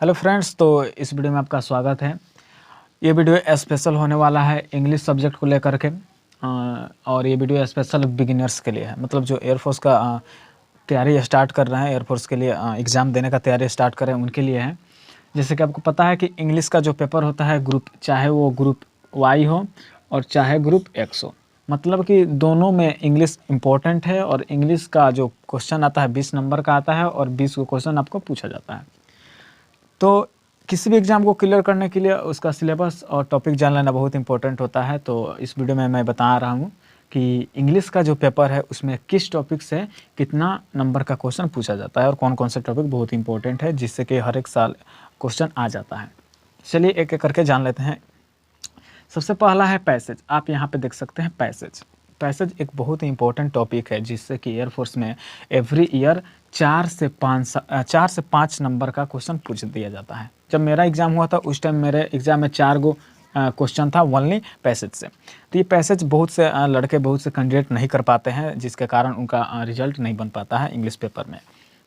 Hello friends, तो इस video में आपका स्वागत है। ये वीडियो स्पेशल होने वाला है इंग्लिश सब्जेक्ट को लेकर के और ये वीडियो स्पेशल बिगिनर्स के लिए है। मतलब जो एयरफोर्स का तैयारी स्टार्ट कर रहे हैं, एयरफोर्स के लिए एग्ज़ाम देने का तैयारी स्टार्ट कर रहे हैं, उनके लिए है। जैसे कि आपको पता है कि इंग्लिश का जो पेपर होता है ग्रुप, चाहे वो ग्रुप वाई हो और चाहे ग्रुप एक्स हो, मतलब कि दोनों में इंग्लिश इम्पोर्टेंट है। और इंग्लिश का जो क्वेश्चन आता है 20 नंबर का आता है और 20 को क्वेश्चन आपको पूछा जाता है। तो किसी भी एग्ज़ाम को क्लियर करने के लिए उसका सिलेबस और टॉपिक जान लेना बहुत इंपॉर्टेंट होता है। तो इस वीडियो में मैं बता रहा हूँ कि इंग्लिश का जो पेपर है उसमें किस टॉपिक से कितना नंबर का क्वेश्चन पूछा जाता है और कौन कौन से टॉपिक बहुत इंपॉर्टेंट है, जिससे कि हर एक साल क्वेश्चन आ जाता है। चलिए एक एक करके जान लेते हैं। सबसे पहला है पैसेज। आप यहाँ पे देख सकते हैं पैसेज। पैसेज एक बहुत ही इंपॉर्टेंट टॉपिक है, जिससे कि एयरफोर्स में एवरी ईयर 4 से 5 नंबर का क्वेश्चन पूछ दिया जाता है। जब मेरा एग्ज़ाम हुआ था उस टाइम मेरे एग्ज़ाम में 4 गो क्वेश्चन था ओनली पैसेज से। तो ये पैसेज बहुत से लड़के, बहुत से कैंडिडेट नहीं कर पाते हैं, जिसके कारण उनका रिजल्ट नहीं बन पाता है इंग्लिश पेपर में।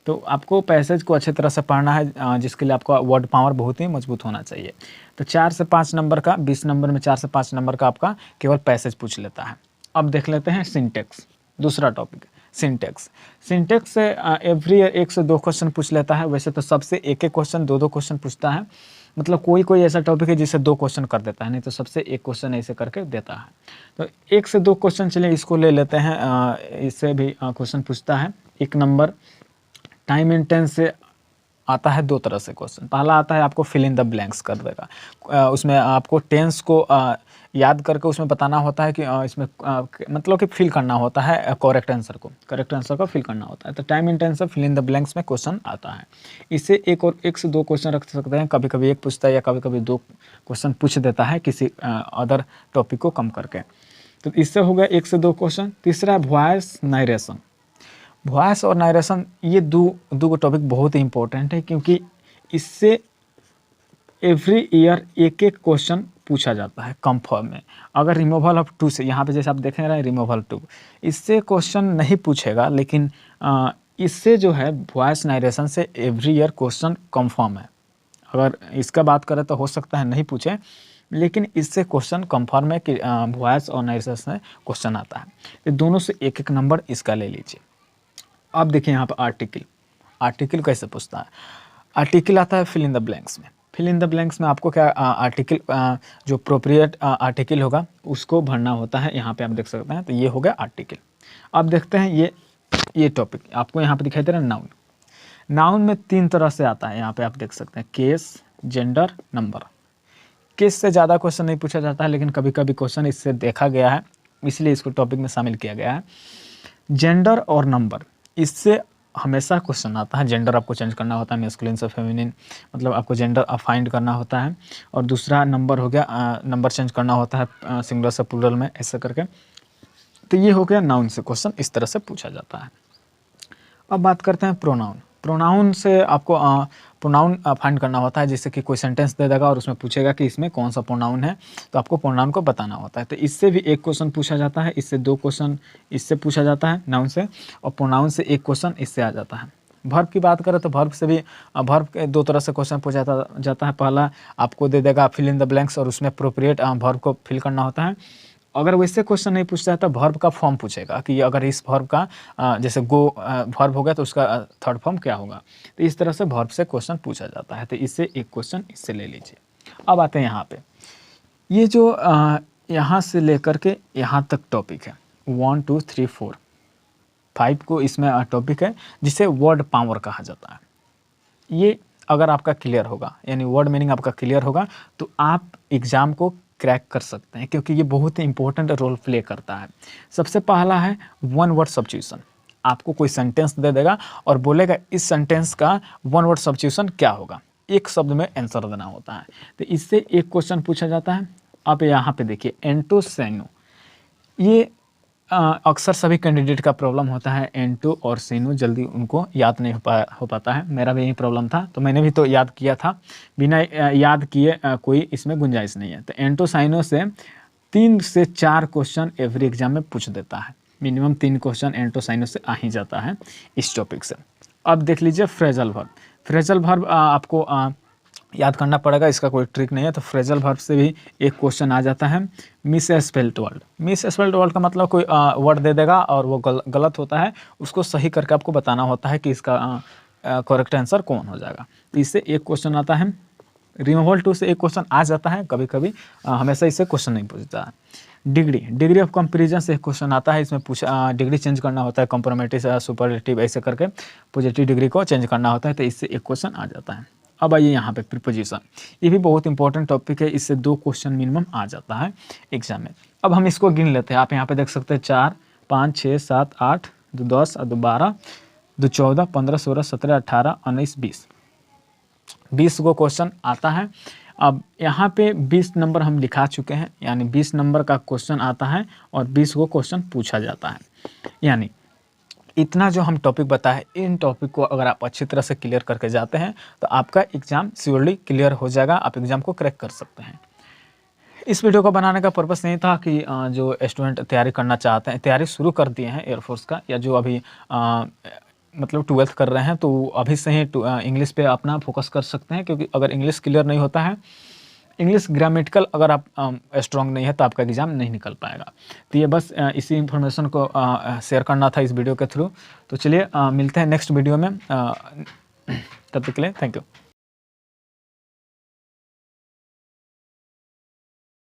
तो आपको पैसेज को अच्छे तरह से पढ़ना है, जिसके लिए आपका वर्ड पावर बहुत ही मजबूत होना चाहिए। तो 4 से 5 नंबर का, 20 नंबर में 4 से 5 नंबर का आपका केवल पैसेज पूछ लेता है। अब देख लेते हैं सिंटेक्स, दूसरा टॉपिक सिंटेक्स। सिंटेक्स से एवरी ईयर 1 से 2 क्वेश्चन पूछ लेता है। वैसे तो सबसे एक एक क्वेश्चन, 2-2 क्वेश्चन पूछता है। मतलब कोई ऐसा टॉपिक है जिससे 2 क्वेश्चन कर देता है, नहीं तो सबसे एक क्वेश्चन ऐसे करके देता है। तो 1 से 2 क्वेश्चन चलिए इसको ले लेते हैं। इससे भी क्वेश्चन पूछता है। 1 नंबर टाइम एंड टेंस से आता है 2 तरह से क्वेश्चन। पहला आता है आपको फिल इन द ब्लैंक्स कर देगा। उसमें आपको टेंस को याद करके उसमें बताना होता है कि इसमें मतलब कि फिल करना होता है करेक्ट आंसर को फिल करना होता है। तो टाइम एंड टेंस से फिल इन द ब्लैंक्स में क्वेश्चन आता है। इससे 1 से 2 क्वेश्चन रख सकते हैं। कभी कभी 1 पूछता है या कभी कभी 2 क्वेश्चन पूछ देता है किसी अदर टॉपिक को कम करके। तो इससे हो गया 1 से 2 क्वेश्चन। तीसरा है वॉइस नरेशन। वॉइस और नरेशन ये दो टॉपिक बहुत ही इंपॉर्टेंट है, क्योंकि इससे एवरी ईयर एक क्वेश्चन पूछा जाता है कंफर्म में। अगर रिमूवल ऑफ 2 से, यहाँ पे जैसे आप देख रहे हैं रिमूवल 2, इससे क्वेश्चन नहीं पूछेगा, लेकिन इससे जो है वॉइस नरेशन से एवरी ईयर क्वेश्चन कंफर्म है। अगर इसका बात करें तो हो सकता है नहीं पूछे, लेकिन इससे क्वेश्चन कंफर्म है कि वॉइस और नरेशन से क्वेश्चन आता है। तो दोनों से एक एक नंबर इसका ले लीजिए। अब देखिए यहाँ पर आर्टिकल कैसे पूछता है। आर्टिकल आता है फिल इन द ब्लैंक्स में। फिल इन द ब्लैंक्स में आपको क्या आर्टिकल, जो अप्रोप्रिएट आर्टिकल होगा उसको भरना होता है। यहाँ पे आप देख सकते हैं। तो ये हो गया आर्टिकल। अब देखते हैं ये टॉपिक आपको यहाँ पे दिखाई दे रहा है नाउन। नाउन में 3 तरह से आता है। यहाँ पे आप देख सकते हैं केस, जेंडर, नंबर। केस से ज़्यादा क्वेश्चन नहीं पूछा जाता है, लेकिन कभी कभी क्वेश्चन इससे देखा गया है, इसलिए इसको टॉपिक में शामिल किया गया है। जेंडर और नंबर, इससे हमेशा क्वेश्चन आता है। जेंडर आपको चेंज करना होता है, मैस्कुलिन से फेमिनिन, मतलब आपको जेंडर फाइंड करना होता है। और दूसरा नंबर हो गया, नंबर चेंज करना होता है सिंगुलर से प्लूरल में, ऐसा करके। तो ये हो गया नाउन से क्वेश्चन, इस तरह से पूछा जाता है। अब बात करते हैं प्रोनाउन। प्रोनाउन से आपको प्रोनाउन फाइंड करना होता है, जैसे कि कोई सेंटेंस दे देगा और उसमें पूछेगा कि इसमें कौन सा प्रोनाउन है, तो आपको प्रोनाउन को बताना होता है। तो इससे भी 1 क्वेश्चन पूछा जाता है, इससे 2 क्वेश्चन इससे पूछा जाता है नाउन से, और प्रोनाउन से 1 क्वेश्चन इससे आ जाता है। वर्ब की बात करें तो वर्ब से भी वर्ब के 2 तरह से क्वेश्चन पूछा जाता है। पहला आपको दे देगा फिल इन द ब्लैंक्स और उसमें अप्रोप्रिएट वर्ब को फिल करना होता है। अगर वैसे क्वेश्चन नहीं पूछता है तो वर्ब का फॉर्म पूछेगा कि अगर इस वर्ब का जैसे गो वर्ब हो गया तो उसका थर्ड फॉर्म क्या होगा। तो इस तरह से वर्ब से क्वेश्चन पूछा जाता है। तो इससे 1 क्वेश्चन इससे ले लीजिए। अब आते हैं यहाँ पे, ये जो यहाँ से लेकर के यहाँ तक टॉपिक है 1 2 3 4 5 को इसमें टॉपिक है, जिसे वर्ड पावर कहा जाता है। ये अगर आपका क्लियर होगा, यानी वर्ड मीनिंग आपका क्लियर होगा, तो आप एग्ज़ाम को क्रैक कर सकते हैं, क्योंकि ये बहुत ही इंपॉर्टेंट रोल प्ले करता है। सबसे पहला है 1 वर्ड सब्स्टिट्यूशन। आपको कोई सेंटेंस दे देगा और बोलेगा इस सेंटेंस का 1 वर्ड सब्स्टिट्यूशन क्या होगा, 1 शब्द में आंसर देना होता है। तो इससे 1 क्वेश्चन पूछा जाता है। अब यहाँ पे देखिए एंटोसाइनो, ये अक्सर सभी कैंडिडेट का प्रॉब्लम होता है। एंटो और सेनो जल्दी उनको याद नहीं हो पाता है। मेरा भी यही प्रॉब्लम था, तो मैंने भी तो याद किया था। बिना याद किए कोई इसमें गुंजाइश नहीं है। तो एंटो साइनो से 3 से 4 क्वेश्चन एवरी एग्जाम में पूछ देता है। मिनिमम 3 क्वेश्चन एंटो साइनो से आ ही जाता है इस टॉपिक से। अब देख लीजिए फ्रेजल वर्ब। फ्रेजल वर्ब आपको याद करना पड़ेगा, इसका कोई ट्रिक नहीं है। तो फ्रेजल वर्ब से भी एक क्वेश्चन आ जाता है, miss spelled word. Miss spelled word का मतलब कोई वर्ड दे देगा और वो गलत होता है, उसको सही करके आपको बताना होता है कि इसका करेक्ट आंसर कौन हो जाएगा। तो इससे एक क्वेश्चन आता है। रिमूवल टू से एक क्वेश्चन आ जाता है कभी कभी, हमेशा इससे क्वेश्चन नहीं पूछता है। डिग्री ऑफ कंपेरिजन से एक क्वेश्चन आता है, इसमें पूछा डिग्री चेंज करना होता है, कंपैरेटिव सुपरलेटिव ऐसे करके पॉजिटिव डिग्री को चेंज करना होता है, तो इससे एक क्वेश्चन आ जाता है। अब आइए यहाँ पे प्रीपोजिशन, ये भी बहुत इंपॉर्टेंट टॉपिक है, इससे 2 क्वेश्चन मिनिमम आ जाता है एग्जाम में। अब हम इसको गिन लेते हैं, आप यहाँ पे देख सकते हैं 4 5 6 7 8 2 10 2 12 2 14 15 16 17 18 19 20 को क्वेश्चन आता है। अब यहाँ पे 20 नंबर हम लिखा चुके हैं, यानी 20 नंबर का क्वेश्चन आता है और 20 को क्वेश्चन पूछा जाता है। यानी इतना जो हम टॉपिक बताए, इन टॉपिक को अगर आप अच्छी तरह से क्लियर करके जाते हैं तो आपका एग्ज़ाम श्योरली क्लियर हो जाएगा, आप एग्ज़ाम को क्रैक कर सकते हैं। इस वीडियो को बनाने का पर्पस नहीं था कि जो स्टूडेंट तैयारी करना चाहते हैं, तैयारी शुरू कर दिए हैं एयरफोर्स का, या जो अभी मतलब 12th कर रहे हैं, तो अभी से ही इंग्लिश पे अपना फोकस कर सकते हैं, क्योंकि अगर इंग्लिश क्लियर नहीं होता है, इंग्लिश ग्रामेटिकल अगर आप स्ट्रॉन्ग नहीं है तो आपका एग्ज़ाम नहीं निकल पाएगा। तो ये बस इसी इन्फॉर्मेशन को शेयर करना था इस वीडियो के थ्रू। तो चलिए मिलते हैं नेक्स्ट वीडियो में, तब तक के लिए थैंक यू।